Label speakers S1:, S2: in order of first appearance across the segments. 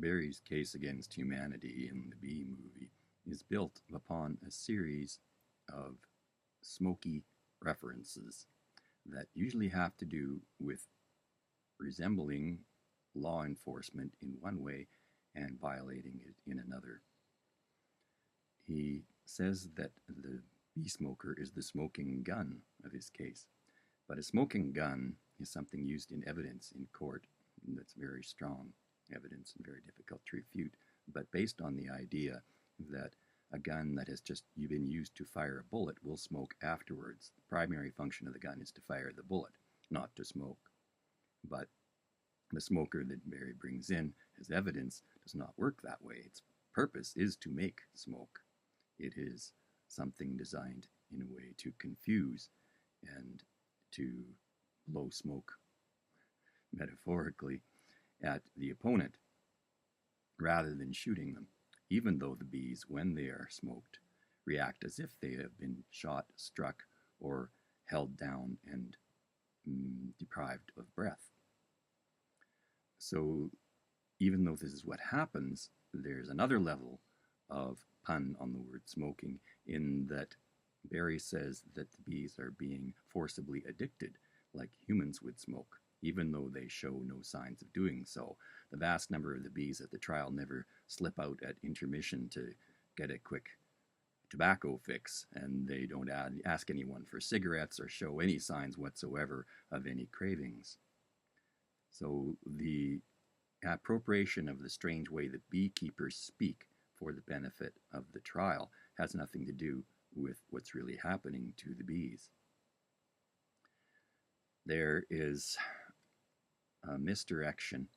S1: Barry's case against humanity in the Bee movie is built upon a series of smoky references that usually have to do with resembling law enforcement in one way and violating it in another. He says that the bee smoker is the smoking gun of his case, but a smoking gun is something used in evidence in court that's very strong evidence and very difficult to refute, but based on the idea that a gun that has just been used to fire a bullet will smoke afterwards. The primary function of the gun is to fire the bullet, not to smoke. But the smoker that Barry brings in as evidence does not work that way. Its purpose is to make smoke. It is something designed in a way to confuse and to blow smoke, metaphorically, at the opponent rather than shooting them, even though the bees, when they are smoked, react as if they have been shot, struck, or held down and deprived of breath. So even though this is what happens, there's another level of pun on the word smoking in that Barry says that the bees are being forcibly addicted like humans would smoke, even though they show no signs of doing so. The vast number of the bees at the trial never slip out at intermission to get a quick tobacco fix, and they don't ask anyone for cigarettes or show any signs whatsoever of any cravings. So the appropriation of the strange way that beekeepers speak for the benefit of the trial has nothing to do with what's really happening to the bees. There is a misdirection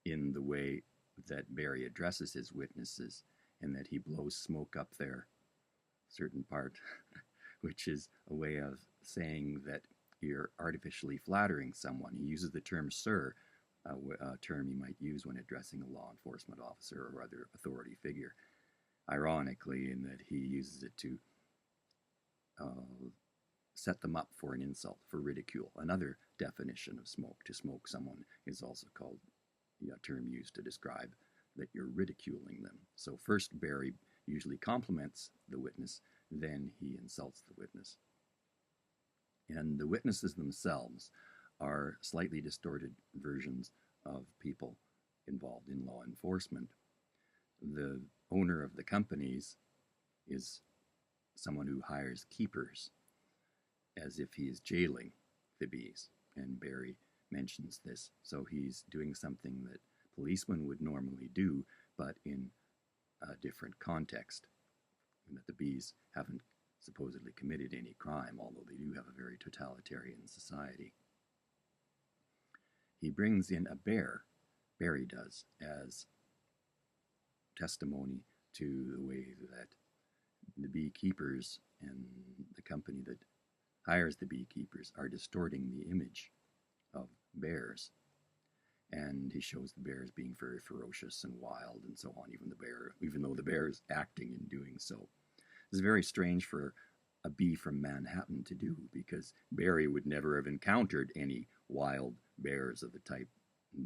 S1: in the way that Barry addresses his witnesses, and that he blows smoke up their certain part, which is a way of saying that you're artificially flattering someone. He uses the term sir, a term you might use when addressing a law enforcement officer or other authority figure, ironically, in that he uses it to set them up for an insult, for ridicule. Another definition of smoke, to smoke someone, is also called a term used to describe that you're ridiculing them. So first Barry usually compliments the witness, then he insults the witness. And the witnesses themselves are slightly distorted versions of people involved in law enforcement. The owner of the companies is someone who hires keepers, as if he is jailing the bees, and Barry mentions this. So he's doing something that policemen would normally do, but in a different context, and that the bees haven't supposedly committed any crime, although they do have a very totalitarian society. He brings in a bear, Barry does, as testimony to the way that the beekeepers and the company that hires the beekeepers are distorting the image of bears. And he shows the bears being very ferocious and wild and so on, even though the bear is acting and doing so. This is very strange for a bee from Manhattan to do, because Barry would never have encountered any wild bears of the type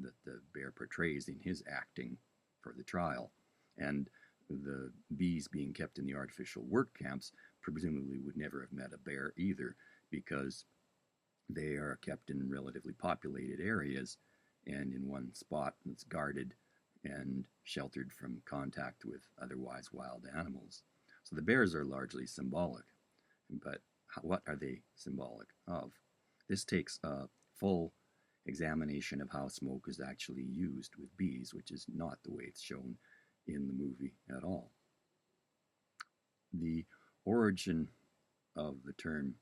S1: that the bear portrays in his acting for the trial. And the bees being kept in the artificial work camps presumably would never have met a bear either, because they are kept in relatively populated areas and in one spot that's guarded and sheltered from contact with otherwise wild animals. So the bears are largely symbolic. But what are they symbolic of? This takes a full examination of how smoke is actually used with bees, which is not the way it's shown in the movie at all. The origin of the term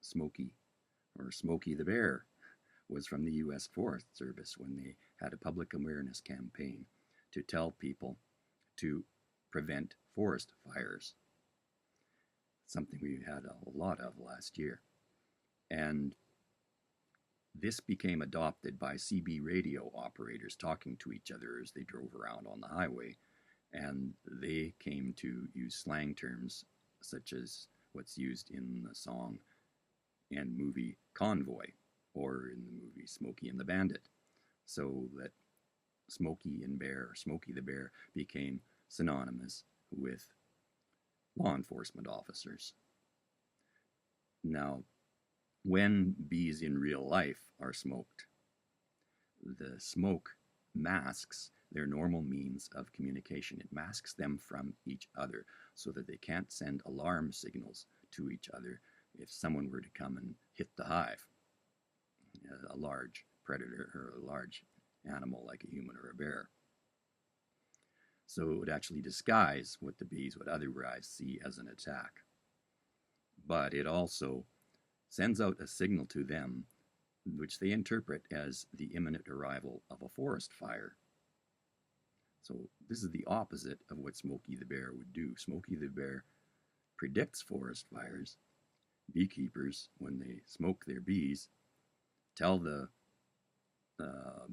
S1: Smoky, or Smoky the Bear, was from the U.S. Forest Service when they had a public awareness campaign to tell people to prevent forest fires, something we had a lot of last year. And this became adopted by CB radio operators talking to each other as they drove around on the highway, and they came to use slang terms such as what's used in the song and movie Convoy, or in the movie Smokey and the Bandit, so that Smoky and Bear, or Smoky the Bear, became synonymous with law enforcement officers. Now, when bees in real life are smoked, the smoke masks their normal means of communication. It masks them from each other so that they can't send alarm signals to each other if someone were to come and hit the hive, a large predator or a large animal like a human or a bear. So it would actually disguise what the bees would otherwise see as an attack. But it also sends out a signal to them which they interpret as the imminent arrival of a forest fire. So this is the opposite of what Smoky the Bear would do. Smoky the Bear predicts forest fires. Beekeepers, when they smoke their bees, tell the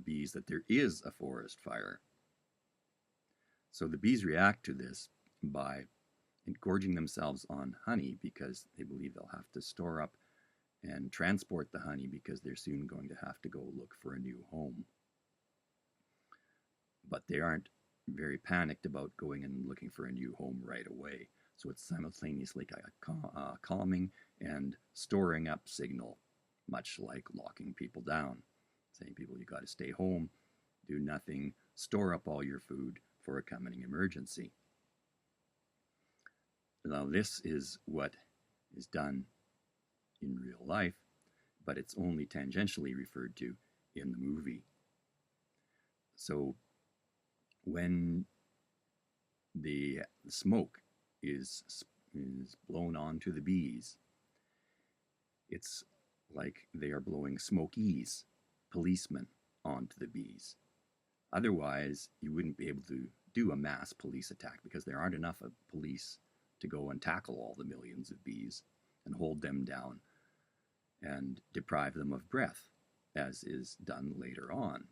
S1: bees that there is a forest fire. So the bees react to this by gorging themselves on honey because they believe they'll have to store up and transport the honey because they're soon going to have to go look for a new home. But they aren't very panicked about going and looking for a new home right away. So it's simultaneously a calming and storing up signal, much like locking people down, saying people, you got to stay home, do nothing, store up all your food for a coming emergency. Now this is what is done in real life, but it's only tangentially referred to in the movie. So when the smoke is blown onto the bees, it's like they are blowing smokies, policemen, onto the bees. Otherwise, you wouldn't be able to do a mass police attack because there aren't enough of police to go and tackle all the millions of bees and hold them down and deprive them of breath, as is done later on.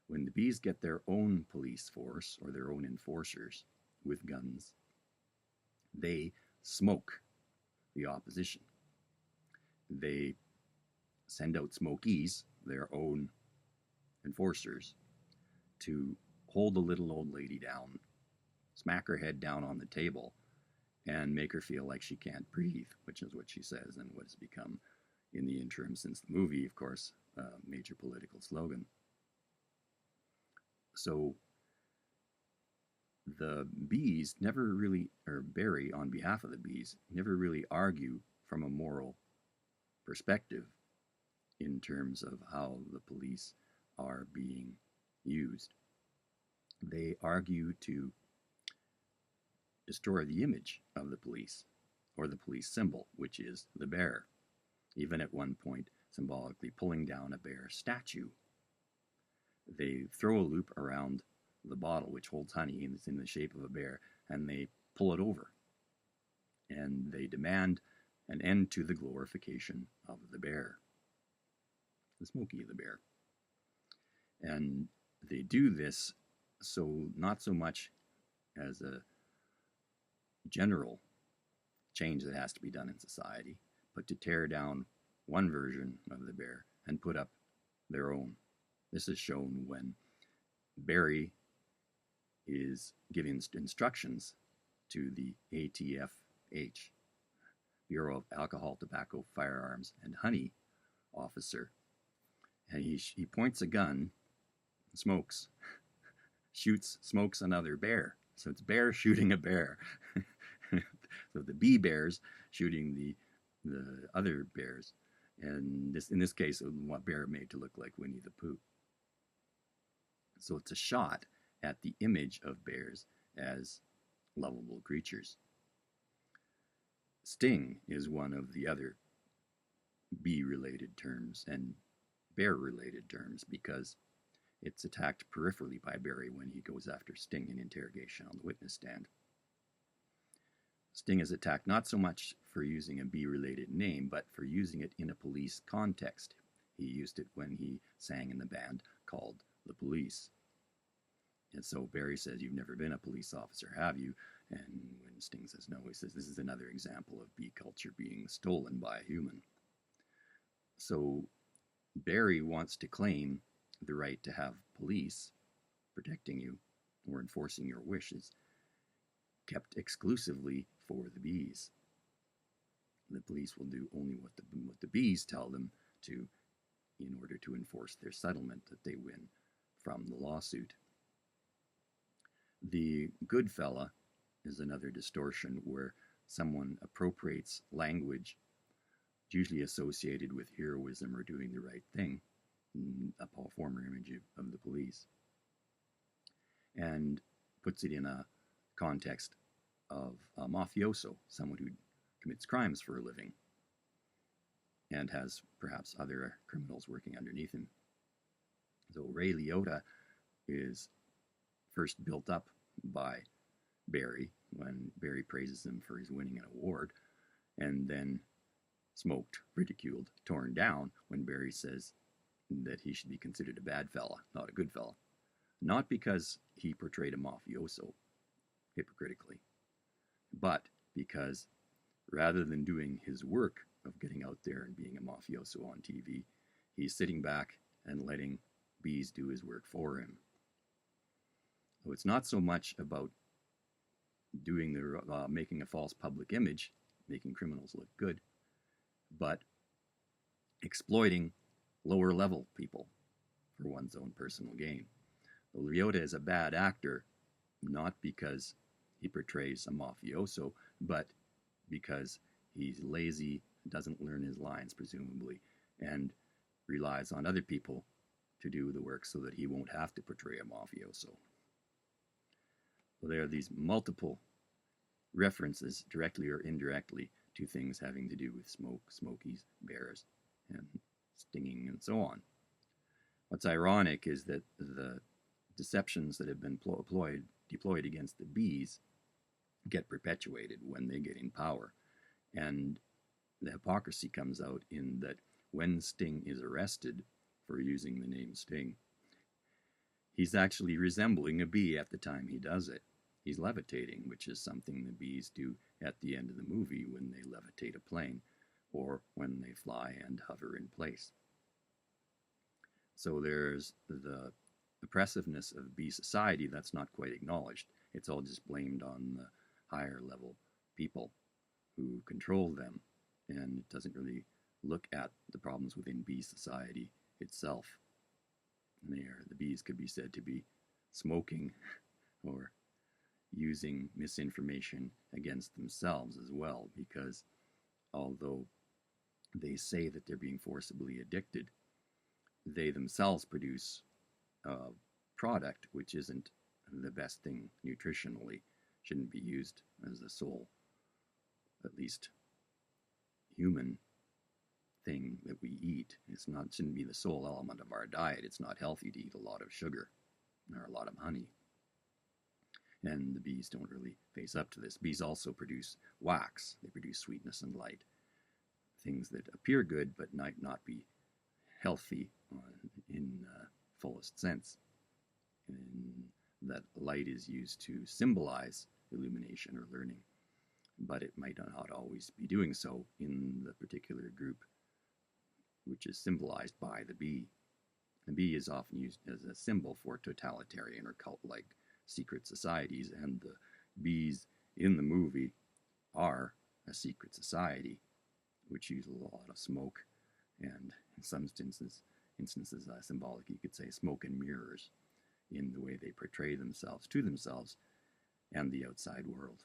S1: When the bees get their own police force or their own enforcers with guns, they smoke the opposition. They send out smokies, their own enforcers, to hold the little old lady down, smack her head down on the table, and make her feel like she can't breathe, which is what she says and what has become, in the interim since the movie, of course, a major political slogan. So the bees never really, or Barry on behalf of the bees, never really argue from a moral perspective in terms of how the police are being used. They argue to destroy the image of the police, or the police symbol, which is the bear, even at one point symbolically pulling down a bear statue. They throw a loop around the bottle which holds honey and it's in the shape of a bear, and they pull it over. And they demand an end to the glorification of the bear, the Smoky the Bear. And they do this so not so much as a general change that has to be done in society, but to tear down one version of the bear and put up their own. This is shown when Barry is giving instructions to the ATFH, Bureau of Alcohol, Tobacco, Firearms, and Honey officer. And he points a gun, smokes, smokes another bear. So it's bear shooting a bear. So the bee bears shooting the other bears. And in this case, what bear made to look like Winnie the Pooh. So it's a shot at the image of bears as lovable creatures. Sting is one of the other bee-related terms and bear-related terms because it's attacked peripherally by Barry when he goes after Sting in interrogation on the witness stand. Sting is attacked not so much for using a bee-related name, but for using it in a police context. He used it when he sang in the band called The Police. And so Barry says, "You've never been a police officer, have you?" And when Sting says no, he says, "This is another example of bee culture being stolen by a human." So Barry wants to claim the right to have police protecting you or enforcing your wish is kept exclusively for the bees. The police will do only what the bees tell them to in order to enforce their settlement that they win from the lawsuit. The good fella is another distortion where someone appropriates language usually associated with heroism or doing the right thing, a former image of the police, and puts it in a context of a mafioso, someone who commits crimes for a living and has perhaps other criminals working underneath him. So Ray Liotta is first built up by Barry when Barry praises him for his winning an award, and then smoked, ridiculed, torn down when Barry says that he should be considered a bad fella, not a good fella. Not because he portrayed a mafioso hypocritically, but because rather than doing his work of getting out there and being a mafioso on TV, he's sitting back and letting bees do his work for him. So it's not so much about doing the making a false public image, making criminals look good, but exploiting lower level people for one's own personal gain. Well, Liotta is a bad actor, not because he portrays a mafioso, but because he's lazy, doesn't learn his lines presumably, and relies on other people to do the work so that he won't have to portray a mafioso. So there are these multiple references, directly or indirectly, to things having to do with smoke, smokies, bears, and stinging, and so on. What's ironic is that the deceptions that have been deployed against the bees get perpetuated when they get in power. And the hypocrisy comes out in that when Sting is arrested for using the name Sting, he's actually resembling a bee at the time he does it. He's levitating, which is something the bees do at the end of the movie when they levitate a plane or when they fly and hover in place. So there's the oppressiveness of bee society that's not quite acknowledged. It's all just blamed on the higher level people who control them, and it doesn't really look at the problems within bee society itself. The bees could be said to be smoking or using misinformation against themselves as well, because although they say that they're being forcibly addicted, they themselves produce a product which isn't the best thing nutritionally, shouldn't be used as a sole, at least human thing that we eat. Shouldn't be the sole element of our diet. It's not healthy to eat a lot of sugar or a lot of honey. And the bees don't really face up to this. Bees also produce wax. They produce sweetness and light. Things that appear good but might not be healthy in fullest sense. And that light is used to symbolize illumination or learning, but it might not always be doing so in the particular group which is symbolized by the bee. The bee is often used as a symbol for totalitarian or cult-like secret societies, and the bees in the movie are a secret society which use a lot of smoke and in some instances symbolic, you could say, smoke and mirrors in the way they portray themselves to themselves and the outside world.